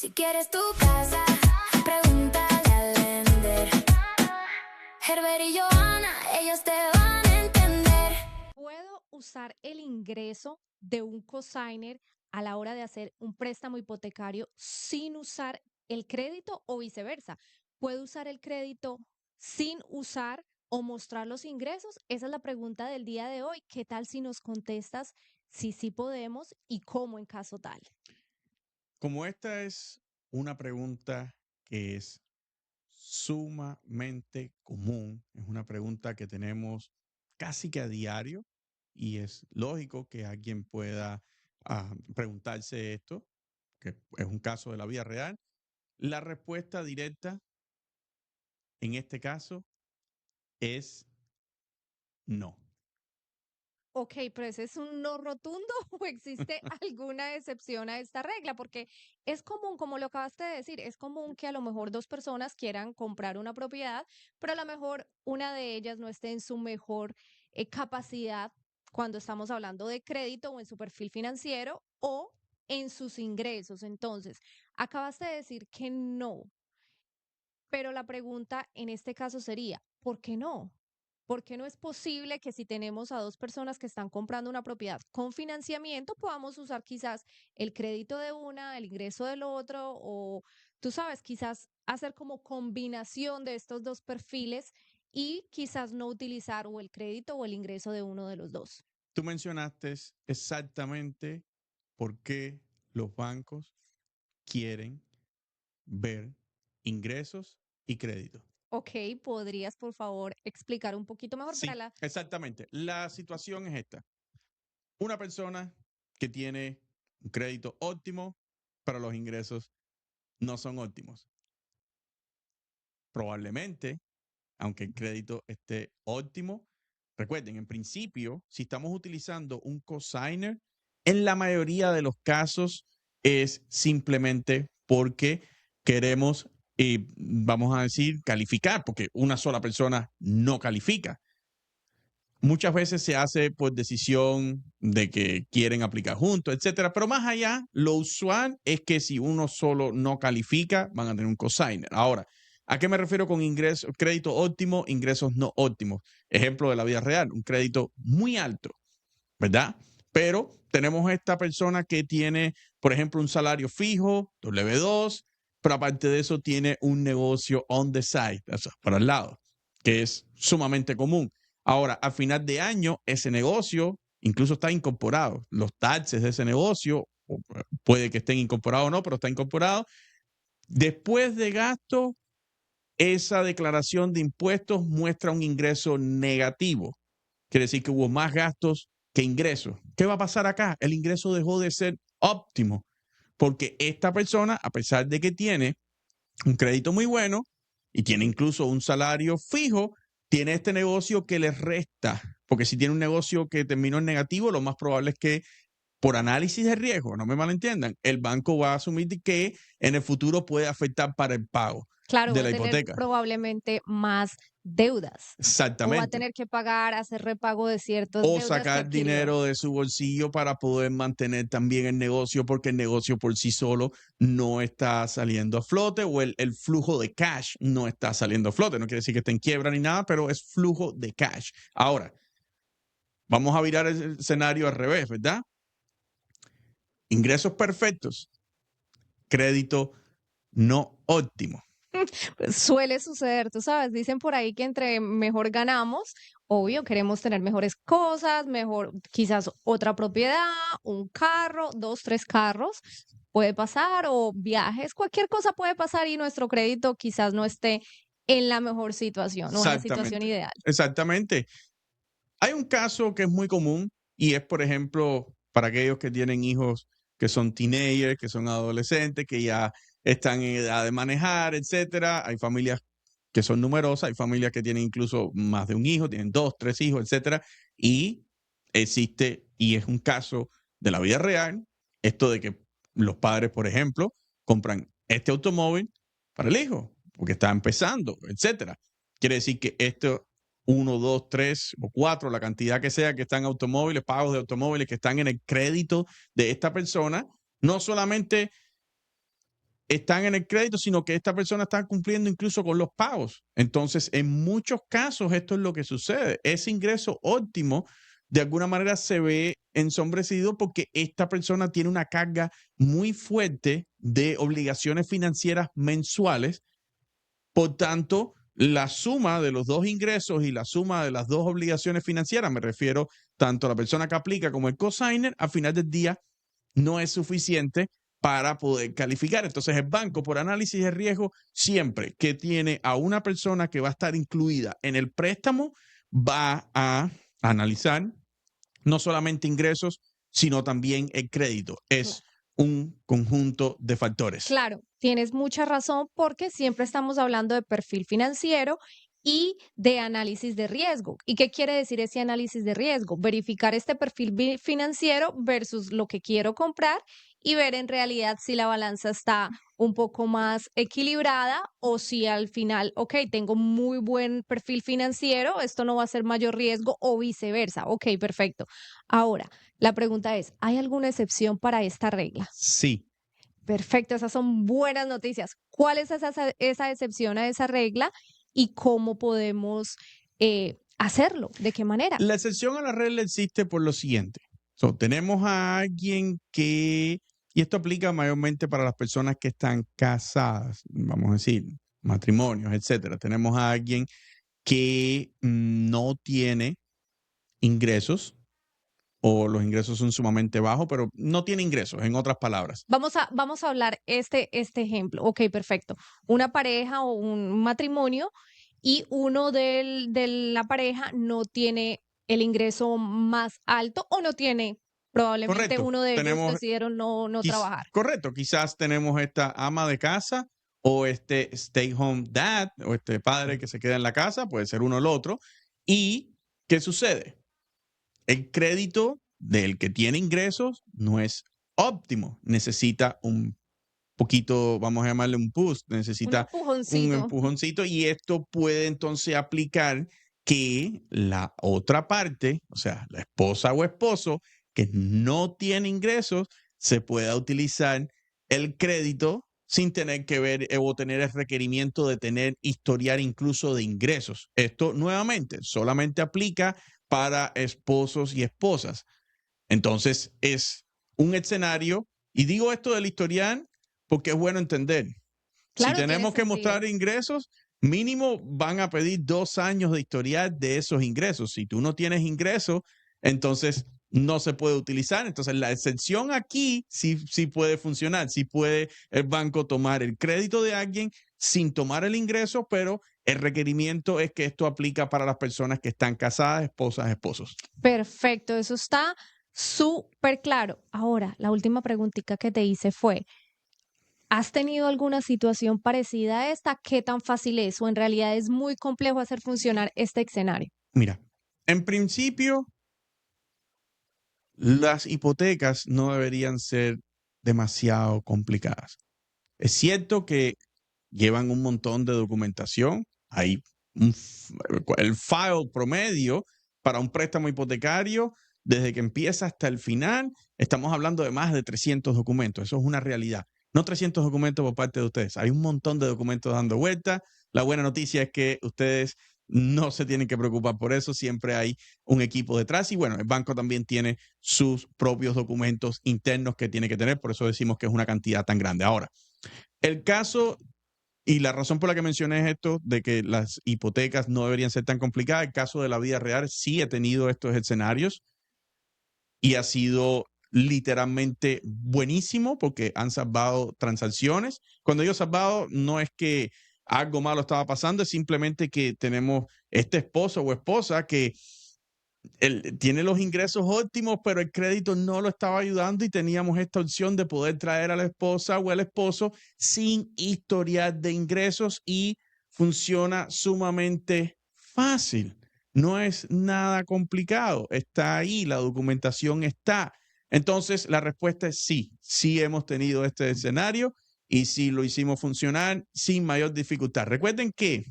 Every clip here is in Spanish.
Si quieres tu casa, pregúntale a Lender. Herbert y Johanna, ellos te van a entender. ¿Puedo usar el ingreso de un cosigner a la hora de hacer un préstamo hipotecario sin usar el crédito o viceversa? ¿Puedo usar el crédito sin usar o mostrar los ingresos? Esa es la pregunta del día de hoy. ¿Qué tal si nos contestas si sí podemos y cómo en caso tal? Como esta es una pregunta que es sumamente común, es una pregunta que tenemos casi que a diario y es lógico que alguien pueda preguntarse esto, que es un caso de la vida real. La respuesta directa en este caso es no. Ok, pero ese es un no rotundo o existe alguna excepción a esta regla, porque es común, como lo acabaste de decir, es común que a lo mejor dos personas quieran comprar una propiedad, pero a lo mejor una de ellas no esté en su mejor capacidad cuando estamos hablando de crédito o en su perfil financiero o en sus ingresos. Entonces, acabaste de decir que no, pero la pregunta en este caso sería, ¿por qué no? ¿Por qué no es posible que si tenemos a dos personas que están comprando una propiedad con financiamiento, podamos usar quizás el crédito de una, el ingreso del otro, o tú sabes, quizás hacer como combinación de estos dos perfiles y quizás no utilizar o el crédito o el ingreso de uno de los dos? Tú mencionaste exactamente por qué los bancos quieren ver ingresos y créditos. Ok, ¿podrías por favor explicar un poquito mejor para Sí, la... exactamente. La situación es esta. Una persona que tiene un crédito óptimo, pero los ingresos no son óptimos. Probablemente, aunque el crédito esté óptimo, recuerden, en principio, si estamos utilizando un cosigner, en la mayoría de los casos es simplemente porque queremos, vamos a decir, calificar, porque una sola persona no califica. Muchas veces se hace por decisión de que quieren aplicar juntos, etcétera. Pero más allá, lo usual es que si uno solo no califica, van a tener un cosigner. Ahora, ¿a qué me refiero con ingreso, crédito óptimo, ingresos no óptimos? Ejemplo de la vida real, un crédito muy alto, ¿verdad? Pero tenemos esta persona que tiene, por ejemplo, un salario fijo, W2, pero aparte de eso tiene un negocio on the side, o sea, para el lado, que es sumamente común. Ahora, a final de año, ese negocio incluso está incorporado. Los taxes de ese negocio, puede que estén incorporados o no, pero está incorporado. Después de gasto, esa declaración de impuestos muestra un ingreso negativo. Quiere decir que hubo más gastos que ingresos. ¿Qué va a pasar acá? El ingreso dejó de ser óptimo, porque esta persona, a pesar de que tiene un crédito muy bueno y tiene incluso un salario fijo, tiene este negocio que le resta, porque si tiene un negocio que terminó en negativo, lo más probable es que por análisis de riesgo, no me malentiendan, el banco va a asumir que en el futuro puede afectar para el pago Claro, de va a la tener hipoteca. probablemente más deudas o va a Exactamente. tener que pagar, hacer repago de ciertas O deudas que sacar adquirió. dinero de su bolsillo para poder mantener también el negocio, porque el negocio por sí solo no está saliendo a flote o el flujo de cash no está saliendo a flote. No quiere decir que esté en quiebra ni nada, pero es flujo de cash. Ahora, vamos a virar el escenario al revés, ¿verdad? Ingresos perfectos, crédito no óptimo. Suele suceder, tú sabes, dicen por ahí que entre mejor ganamos, obvio, queremos tener mejores cosas, mejor, quizás otra propiedad, un carro, dos, tres carros, puede pasar, o viajes, cualquier cosa puede pasar y nuestro crédito quizás no esté en la mejor situación o en la situación Exactamente, ideal. exactamente. Hay un caso que es muy común y es, por ejemplo, para aquellos que tienen hijos que son teenagers, que son adolescentes, que ya están en edad de manejar, etcétera. Hay familias que son numerosas, hay familias que tienen incluso más de un hijo, tienen dos, tres hijos, etcétera. Y existe, y es un caso de la vida real, esto de que los padres, por ejemplo, compran este automóvil para el hijo, porque está empezando, etcétera. Quiere decir que esto uno, dos, tres o cuatro, la cantidad que sea que están automóviles, pagos de automóviles que están en el crédito de esta persona, no solamente están en el crédito, sino que esta persona está cumpliendo incluso con los pagos. Entonces, en muchos casos esto es lo que sucede. Ese ingreso óptimo de alguna manera se ve ensombrecido porque esta persona tiene una carga muy fuerte de obligaciones financieras mensuales. Por tanto, la suma de los dos ingresos y la suma de las dos obligaciones financieras, me refiero tanto a la persona que aplica como el cosigner, al final del día no es suficiente para poder calificar. Entonces, el banco, por análisis de riesgo, siempre que tiene a una persona que va a estar incluida en el préstamo, va a analizar no solamente ingresos, sino también el crédito. Es un conjunto de factores. Claro, tienes mucha razón porque siempre estamos hablando de perfil financiero y de análisis de riesgo. ¿Y qué quiere decir ese análisis de riesgo? Verificar este perfil financiero versus lo que quiero comprar y ver en realidad si la balanza está un poco más equilibrada o si al final, ok, tengo muy buen perfil financiero, esto no va a ser mayor riesgo o viceversa. Ok, perfecto. Ahora, la pregunta es, ¿hay alguna excepción para esta regla? Sí. Perfecto, esas son buenas noticias. ¿Cuál es esa excepción a esa regla y cómo podemos hacerlo? ¿De qué manera? La excepción a la regla existe por lo siguiente. Tenemos a alguien que, y esto aplica mayormente para las personas que están casadas, vamos a decir, matrimonios, etcétera. Tenemos a alguien que no tiene ingresos o los ingresos son sumamente bajos, pero no tiene ingresos, en otras palabras. Vamos a hablar este ejemplo. Ok, perfecto. Una pareja o un matrimonio y uno de la pareja no tiene el ingreso más alto o no tiene, probablemente Correcto. uno de ellos Tenemos, decidieron no trabajar. correcto, quizás tenemos esta ama de casa o este stay home dad o este padre que se queda en la casa, puede ser uno o el otro. ¿Y qué sucede? El crédito del que tiene ingresos no es óptimo, necesita un poquito, vamos a llamarle un boost, necesita un empujoncito y esto puede entonces aplicar que la otra parte, o sea, la esposa o esposo que no tiene ingresos, se pueda utilizar el crédito sin tener que ver o tener el requerimiento de tener historial incluso de ingresos. Esto nuevamente solamente aplica para esposos y esposas. Entonces es un escenario, y digo esto del historial porque es bueno entender. Claro, si tenemos que mostrar ingresos, mínimo van a pedir 2 años de historial de esos ingresos. Si tú no tienes ingresos, entonces no se puede utilizar. Entonces la excepción aquí sí puede funcionar. Sí puede el banco tomar el crédito de alguien sin tomar el ingreso, pero el requerimiento es que esto aplica para las personas que están casadas, esposas, esposos. Perfecto, eso está súper claro. Ahora, la última preguntita que te hice fue, ¿has tenido alguna situación parecida a esta? ¿Qué tan fácil es o en realidad es muy complejo hacer funcionar este escenario? Mira, en principio, las hipotecas no deberían ser demasiado complicadas. Es cierto que llevan un montón de documentación. Hay el file promedio para un préstamo hipotecario, desde que empieza hasta el final, estamos hablando de más de 300 documentos. Eso es una realidad. No 300 documentos por parte de ustedes. Hay un montón de documentos dando vuelta. La buena noticia es que ustedes no se tienen que preocupar por eso. Siempre hay un equipo detrás. Y bueno, el banco también tiene sus propios documentos internos que tiene que tener. Por eso decimos que es una cantidad tan grande. Ahora, el caso y la razón por la que mencioné es esto, de que las hipotecas no deberían ser tan complicadas. El caso de la vida real sí he tenido estos escenarios y ha sido literalmente buenísimo porque han salvado transacciones. Cuando digo salvado, no es que algo malo estaba pasando, es simplemente que tenemos este esposo o esposa que él tiene los ingresos óptimos, pero el crédito no lo estaba ayudando y teníamos esta opción de poder traer a la esposa o al esposo sin historial de ingresos y funciona sumamente fácil. No es nada complicado. Está ahí, la documentación está. Entonces, la respuesta es sí. Sí hemos tenido este escenario y sí lo hicimos funcionar sin mayor dificultad. Recuerden que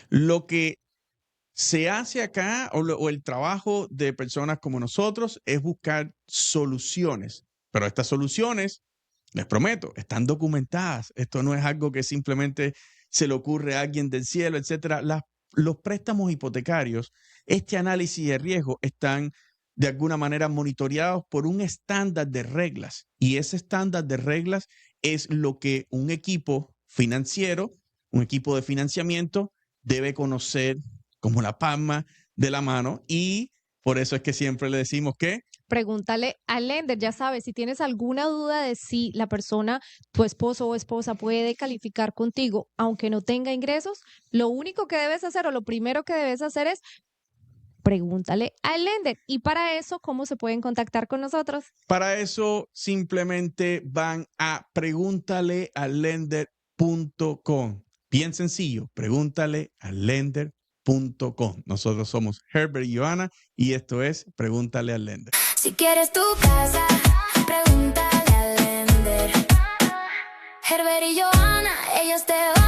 lo que se hace acá o el trabajo de personas como nosotros es buscar soluciones, pero estas soluciones les prometo, están documentadas. Esto no es algo que simplemente se le ocurre a alguien del cielo, etcétera. Los préstamos hipotecarios, este análisis de riesgo están de alguna manera monitoreados por un estándar de reglas. Y ese estándar de reglas es lo que un equipo financiero, un equipo de financiamiento debe conocer como la palma de la mano. Y por eso es que siempre le decimos que Pregúntale al lender, ya sabes, si tienes alguna duda de si la persona, tu esposo o esposa puede calificar contigo, aunque no tenga ingresos, lo único que debes hacer o lo primero que debes hacer es pregúntale al lender. Y para eso, ¿cómo se pueden contactar con nosotros? para eso simplemente van a preguntaleallender.com. Bien sencillo, preguntaleallender.com. Nosotros somos Herbert y Johanna y esto es Pregúntale al Lender. Si quieres tu casa, pregúntale al Lender. Herbert y Johanna, ellos te van